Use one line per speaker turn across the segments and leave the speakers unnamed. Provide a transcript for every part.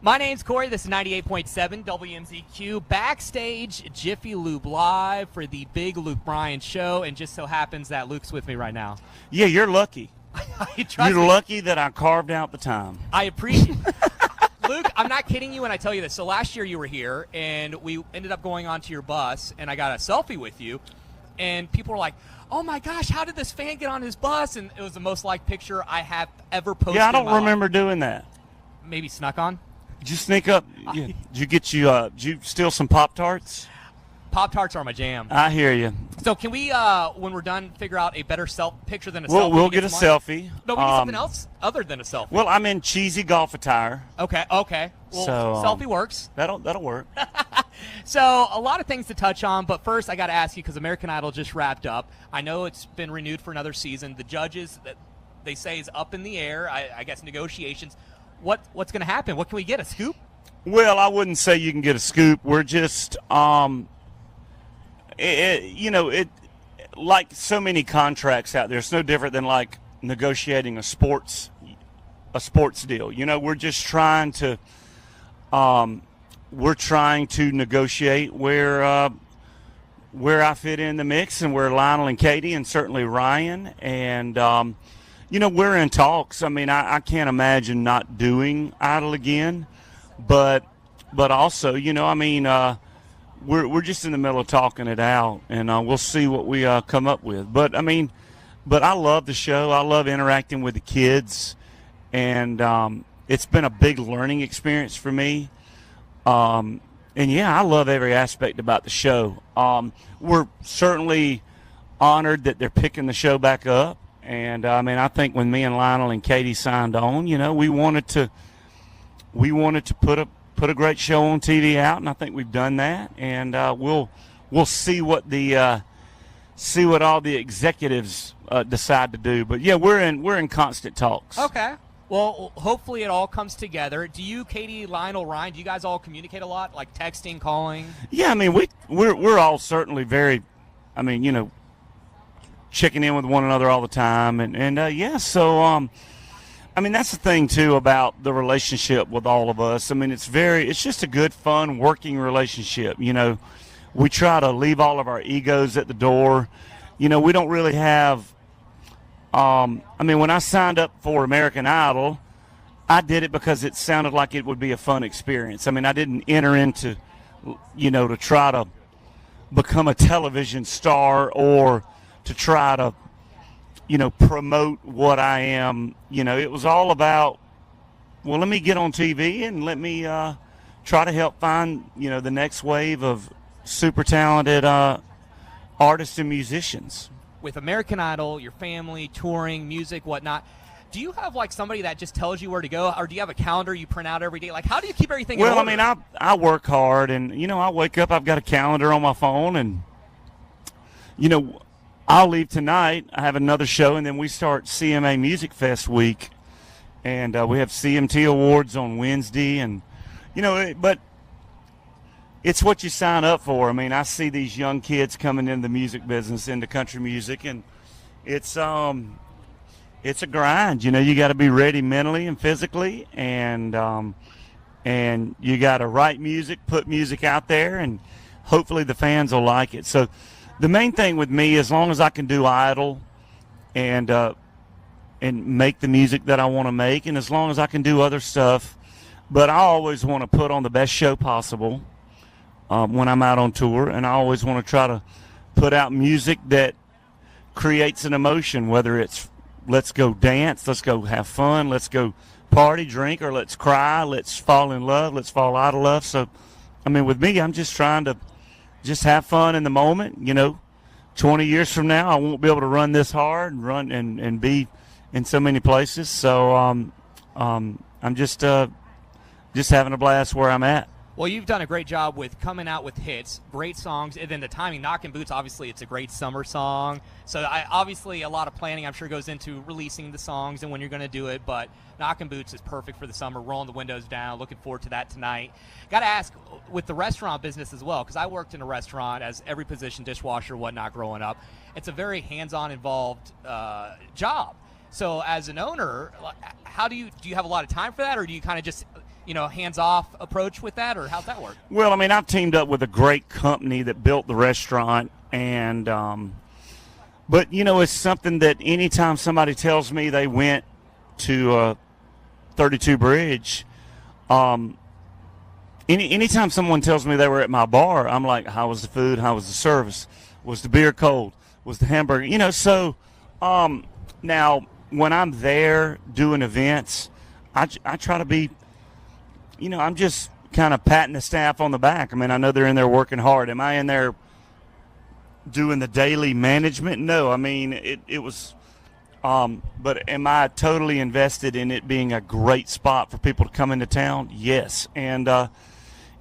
My name's Corey. This is 98.7 WMZQ Backstage Jiffy Lube Live for the big Luke Bryan show, and just so happens that Luke's with me right now.
Yeah, you're lucky.
You're
lucky that I carved out the time.
I appreciate Luke, I'm not kidding you when I tell you this. So last year you were here, and we ended up going onto your bus, and I got a selfie with you, and people were like, oh my gosh, how did this fan get on his bus? And it was the most liked picture I have ever posted.
Yeah, I don't
in my
remember
life.
doing that.
Maybe snuck on?
Did you sneak up? Did you steal some Pop-Tarts?
Pop-Tarts are my jam.
I hear you.
So can we, when we're done, figure out a better picture than a selfie?
We'll get a selfie.
No, we need something else other than a selfie.
Well, I'm in cheesy golf attire.
Okay. Well,
so,
selfie works.
That'll work.
So a lot of things to touch on, but first I got to ask you, because American Idol just wrapped up. I know it's been renewed for another season. The judges, they say, is up in the air. I guess negotiations. What's going to happen? What can we get? A scoop?
Well, I wouldn't say you can get a scoop. We're just, like so many contracts out there, it's no different than like negotiating a sports deal. We're just trying to, negotiate where I fit in the mix, and where Lionel and Katy and certainly Ryan and. We're in talks. I mean, I can't imagine not doing Idol again, but also, we're just in the middle of talking it out, and we'll see what we come up with. But I love the show. I love interacting with the kids, and it's been a big learning experience for me. And yeah, I love every aspect about the show. We're certainly honored that they're picking the show back up. And I think when me and Lionel and Katy signed on, we wanted to put a great show on TV out, and I think we've done that. And we'll see what all the executives decide to do. But yeah, we're in constant talks.
Okay. Well, hopefully it all comes together. Do you, Katy, Lionel, Ryan, do you guys all communicate a lot, like texting, calling?
Yeah, we're all certainly very, checking in with one another all the time, so that's the thing too about the relationship with all of us. It's just a good, fun working relationship. We try to leave all of our egos at the door. We don't really have when I signed up for American Idol, I did it because it sounded like it would be a fun experience. I didn't enter into to try to become a television star or to try to, promote what I am. It was all about, well, let me get on TV and let me try to help find, the next wave of super talented artists and musicians.
With American Idol, your family, touring, music, whatnot, do you have, like, somebody that just tells you where to go, or do you have a calendar you print out every day? Like, how do you keep everything in order?
I work hard, and, I wake up, I've got a calendar on my phone, and, I'll leave tonight. I have another show, and then we start CMA Music Fest week, and we have CMT Awards on Wednesday, and but it's what you sign up for. I see these young kids coming into the music business, into country music, and it's a grind. You got to be ready mentally and physically, and you got to write music, put music out there, and hopefully the fans will like it. So. The main thing with me, as long as I can do Idol and make the music that I want to make, and as long as I can do other stuff, but I always want to put on the best show possible when I'm out on tour, and I always want to try to put out music that creates an emotion, whether it's let's go dance, let's go have fun, let's go party, drink, or let's cry, let's fall in love, let's fall out of love. So, with me, I'm just trying to just have fun in the moment. 20 years from now, I won't be able to run this hard and run and be in so many places. So I'm just having a blast where I'm at.
Well, you've done a great job with coming out with hits, great songs, and then the timing. Knockin' Boots, obviously, it's a great summer song. So obviously a lot of planning, I'm sure, goes into releasing the songs and when you're going to do it. But Knockin' Boots is perfect for the summer, rolling the windows down, looking forward to that tonight. Got to ask, with the restaurant business as well, because I worked in a restaurant as every position, dishwasher, whatnot, growing up. It's a very hands-on involved job. So as an owner, how do you have a lot of time for that, or do you kind of just hands-off approach with that, or how's that work?
Well, I mean, I've teamed up with a great company that built the restaurant, and but it's something that anytime somebody tells me they went to 32 Bridge, anytime someone tells me they were at my bar, I'm like, how was the food? How was the service? Was the beer cold? Was the hamburger? So now when I'm there doing events, I try to be, I'm just kind of patting the staff on the back. I mean, I know they're in there working hard. Am I in there doing the daily management? No. I mean, it was, but am I totally invested in it being a great spot for people to come into town? Yes. And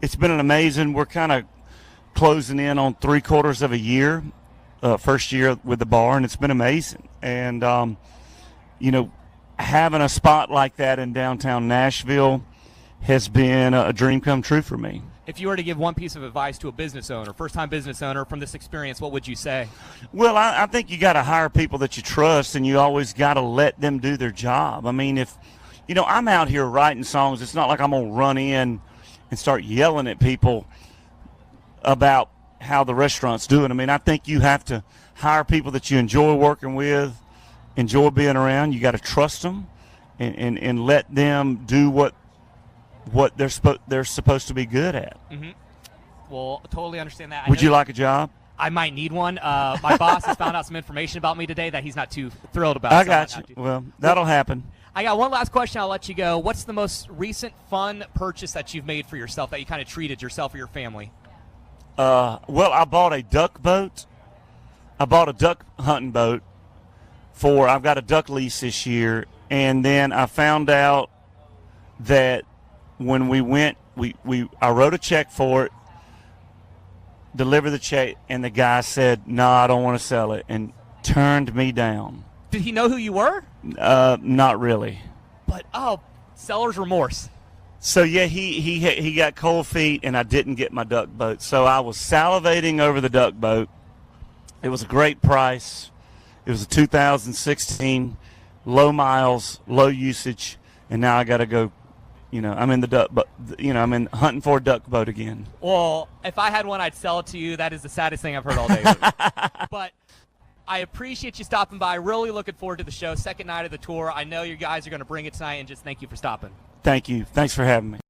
it's been an amazing, we're kind of closing in on 3/4 of a year, first year with the bar, and it's been amazing. And, having a spot like that in downtown Nashville has been a dream come true for me.
If you were to give one piece of advice to a business owner, first-time business owner from this experience, what would you say?
Well, I think you got to hire people that you trust, and you always got to let them do their job. I mean, if, I'm out here writing songs, it's not like I'm going to run in and start yelling at people about how the restaurant's doing. I mean, I think you have to hire people that you enjoy working with, enjoy being around. You got to trust them and let them do what they're supposed to be good at.
Mm-hmm. Well, totally understand that.
Would you like a job?
I might need one. My boss has found out some information about me today that he's not too thrilled about.
I got you. Well, that'll happen.
I got one last question. I'll let you go. What's the most recent fun purchase that you've made for yourself that you kind of treated yourself or your family?
Well, I bought a duck boat. I bought a duck hunting boat I've got a duck lease this year, and then I found out that when we went, I wrote a check for it, delivered the check, and the guy said, "No, I don't want to sell it," and turned me down.
Did he know who you were?
Not really.
But seller's remorse.
So yeah, he got cold feet, and I didn't get my duck boat. So I was salivating over the duck boat. It was a great price. It was a 2016, low miles, low usage, and now I got to go. I'm in the duck, but I'm in hunting for a duck boat again.
Well, if I had one, I'd sell it to you. That is the saddest thing I've heard all day. But I appreciate you stopping by. Really looking forward to the show. Second night of the tour. I know you guys are going to bring it tonight, and just thank you for stopping.
Thank you. Thanks for having me.